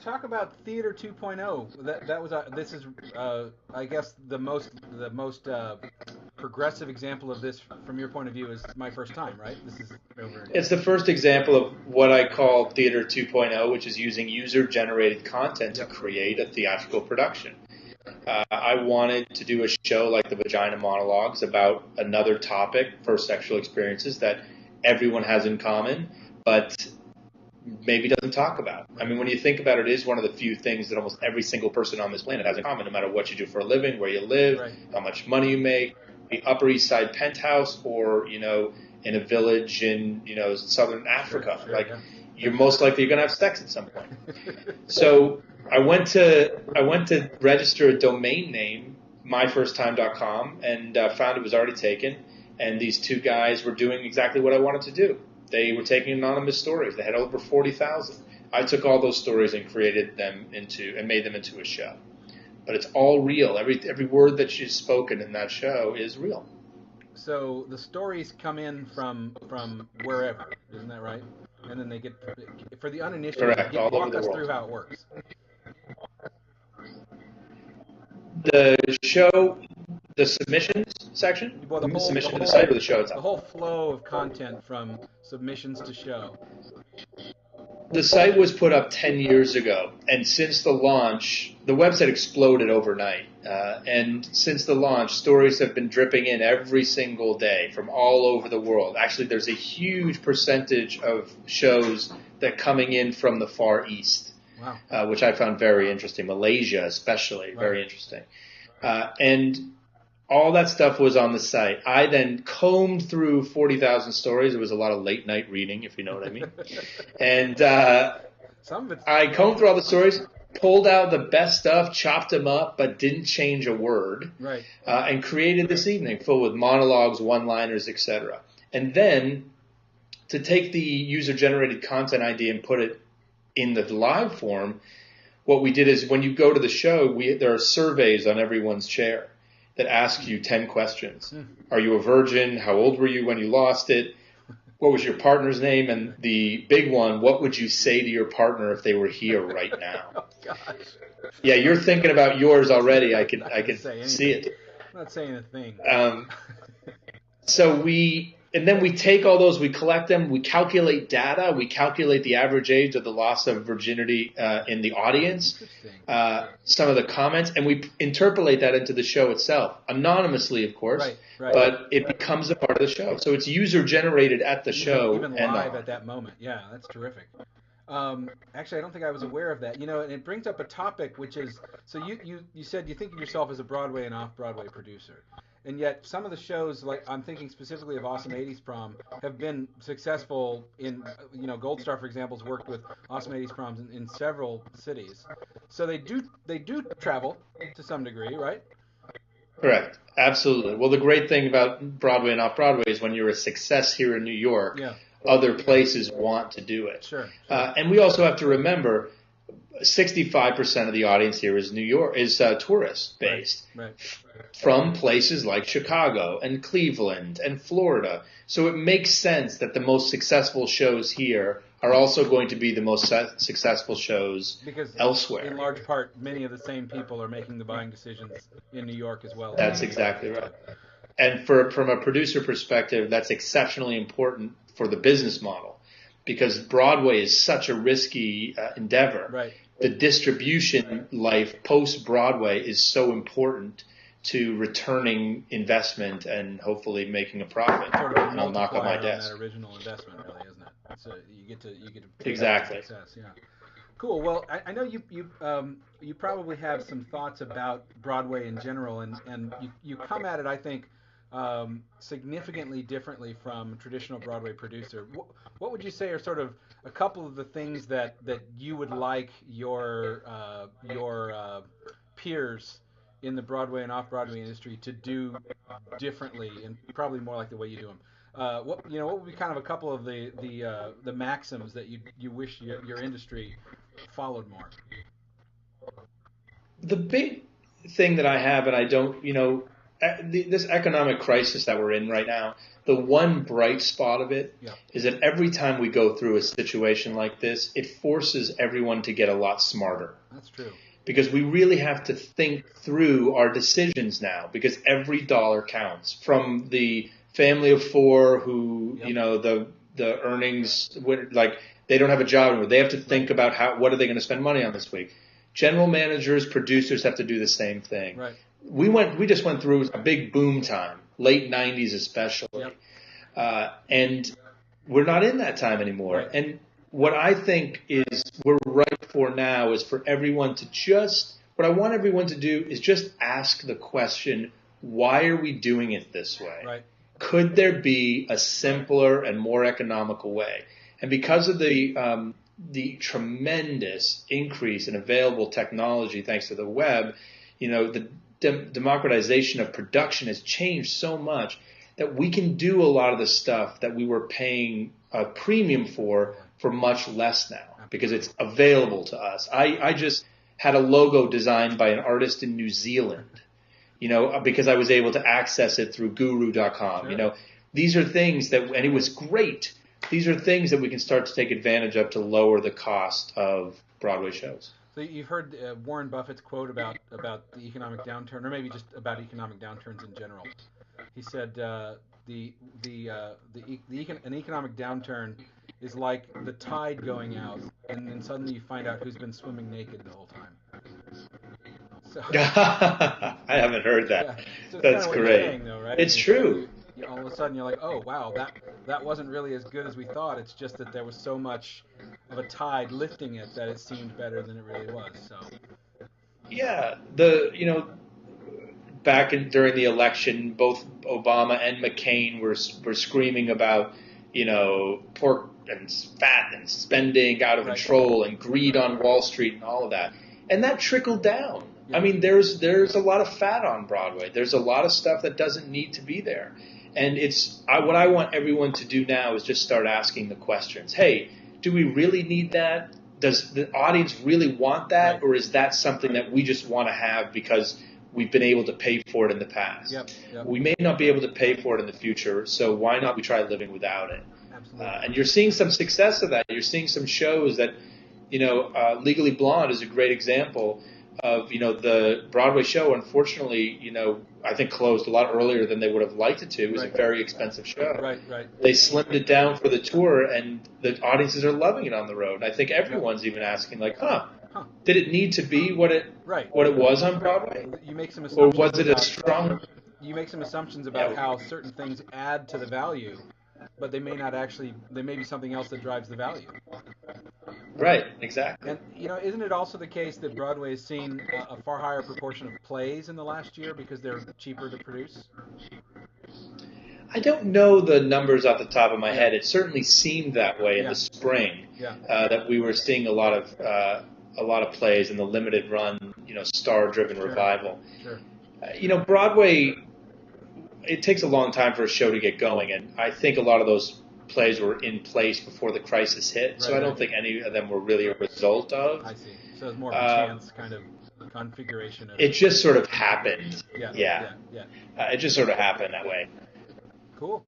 talk about Theater 2.0. That was this is I guess the most progressive example of this from your point of view is My First Time, right? This is over. It's the first example of what I call Theater 2.0, which is using user-generated content to create a theatrical production. I wanted to do a show like the Vagina Monologues about another topic for sexual experiences that everyone has in common, but maybe doesn't talk about. I mean, when you think about it, it is one of the few things that almost every single person on this planet has in common, no matter what you do for a living, where you live, Right. how much money you make, the Upper East Side penthouse, or, in a village in, southern Africa. Sure, you're most likely going to have sex at some point. So I went to register a domain name, myfirsttime.com, and found it was already taken. And these two guys were doing exactly what I wanted to do. They were taking anonymous stories. They had over 40,000. I took all those stories and made them into a show. But it's all real. Every word that she's spoken in that show is real. So the stories come in from wherever, isn't that right? And then they get, for the uninitiated, Correct, all over walk the us world. through how it works. The show, the submissions section, Well, the submission to the site or the show the itself. whole flow of content from submissions to show. The site was put up 10 years ago, and since the launch, the website exploded overnight. And since the launch, stories have been dripping in every single day from all over the world. Actually, there's a huge percentage of shows that coming in from the Far East, Wow. Which I found very interesting. Malaysia especially, very interesting. And all that stuff was on the site. I then combed through 40,000 stories. It was a lot of late night reading, if you know what I mean. And Some of it's I combed through all the stories, pulled out the best stuff, chopped them up, but didn't change a word. right. And created this evening full with monologues, one-liners, etc. And then to take the user-generated content idea and put it in the live form, what we did is when you go to the show, there are surveys on everyone's chair that ask you 10 questions. Are you a virgin? How old were you when you lost it? What was your partner's name? And the big one, what would you say to your partner if they were here right now? Oh gosh. Yeah, you're thinking about yours already. I can see it. I'm not saying a thing. Then we take all those, we collect them, we calculate data, we calculate the average age of the loss of virginity in the audience, some of the comments, and we interpolate that into the show itself, anonymously, of course, Right. but it becomes a part of the show. So it's user-generated at the show. Even live at that moment. Yeah, that's terrific. Actually, I don't think I was aware of that. And it brings up a topic, which is, so you said you think of yourself as a Broadway and off-Broadway producer. And yet some of the shows, like I'm thinking specifically of Awesome 80s Prom, have been successful in, Gold Star, for example, has worked with Awesome 80s Proms in several cities. So they do travel to some degree, right? Correct. Absolutely. Well, the great thing about Broadway and off-Broadway is when you're a success here in New York, other places want to do it. Sure. And we also have to remember 65% of the audience here is tourist based, right. From places like Chicago and Cleveland and Florida. So it makes sense that the most successful shows here are also going to be the most successful shows elsewhere. In large part, many of the same people are making the buying decisions in New York as well. That's exactly right. And from a producer perspective, that's exceptionally important for the business model because Broadway is such a risky endeavor. Right. The distribution life post-Broadway is so important to returning investment and hopefully making a profit. Sort of and I'll knock on my desk. That original investment, really, isn't it? So you get to exactly. Success, yeah. Cool. Well, I know you probably have some thoughts about Broadway in general, and you come at it, I think, significantly differently from a traditional Broadway producer. What would you say are sort of a couple of the things that you would like your peers in the Broadway and off-Broadway industry to do differently, and probably more like the way you do them? What would be kind of a couple of the maxims that you wish your industry followed more? The big thing that I have, and I don't, this economic crisis that we're in right now, the one bright spot of it is that every time we go through a situation like this, it forces everyone to get a lot smarter. That's true. Because we really have to think through our decisions now, because every dollar counts. From the family of four who, the earnings, like they don't have a job anymore. They have to think about what are they going to spend money on this week. General managers, producers have to do the same thing. Right. We just went through a big boom time, late 90s especially. And we're not in that time anymore. Right. And what I think is we're right for now is for everyone to what I want everyone to do is just ask the question, why are we doing it this way? Right. Could there be a simpler and more economical way? And because of the tremendous increase in available technology thanks to the web, the democratization of production has changed so much that we can do a lot of the stuff that we were paying a premium for much less now because it's available to us. I just had a logo designed by an artist in New Zealand, because I was able to access it through guru.com. Sure. These are things and it was great. These are things that we can start to take advantage of to lower the cost of Broadway shows. So you've heard Warren Buffett's quote about the economic downturn, or maybe just about economic downturns in general. He said an economic downturn is like the tide going out, and then suddenly you find out who's been swimming naked the whole time. So, I haven't heard that. Yeah. So that's kind of great. Saying, though, right? It's true. All of a sudden you're like, oh wow, that wasn't really as good as we thought. It's just that there was so much of a tide lifting it that it seemed better than it really was. So yeah, back during the election, both Obama and McCain were screaming about pork and fat and spending out of control and greed on Wall Street and all of that, and that trickled down. Yeah. I mean, there's a lot of fat on Broadway. There's a lot of stuff that doesn't need to be there. And what I want everyone to do now is just start asking the questions. Hey, do we really need that? Does the audience really want that? Or is that something that we just want to have because we've been able to pay for it in the past? Yep. We may not be able to pay for it in the future, so why not we try living without it? Absolutely. And you're seeing some success of that. You're seeing some shows that, Legally Blonde is a great example of, the Broadway show, unfortunately, I think closed a lot earlier than they would have liked it to. It was a very expensive show. Right. They slimmed it down for the tour, and the audiences are loving it on the road. I think everyone's even asking, like, did it need to be what it was on Broadway? You make some or assumptions was it a strong... You make some assumptions about how certain things add to the value, but they may not actually. There may be something else that drives the value. Right, exactly. And isn't it also the case that Broadway has seen a far higher proportion of plays in the last year because they're cheaper to produce? I don't know the numbers off the top of my head. It certainly seemed that way in the spring. That we were seeing a lot of plays in the limited run, star-driven revival. Sure. Broadway, it takes a long time for a show to get going, and I think a lot of those plays were in place before the crisis hit, so I don't think any of them were really a result of. I see. So it's more of a chance kind of configuration. It just sort of happened. Yeah. It just sort of happened that way. Cool.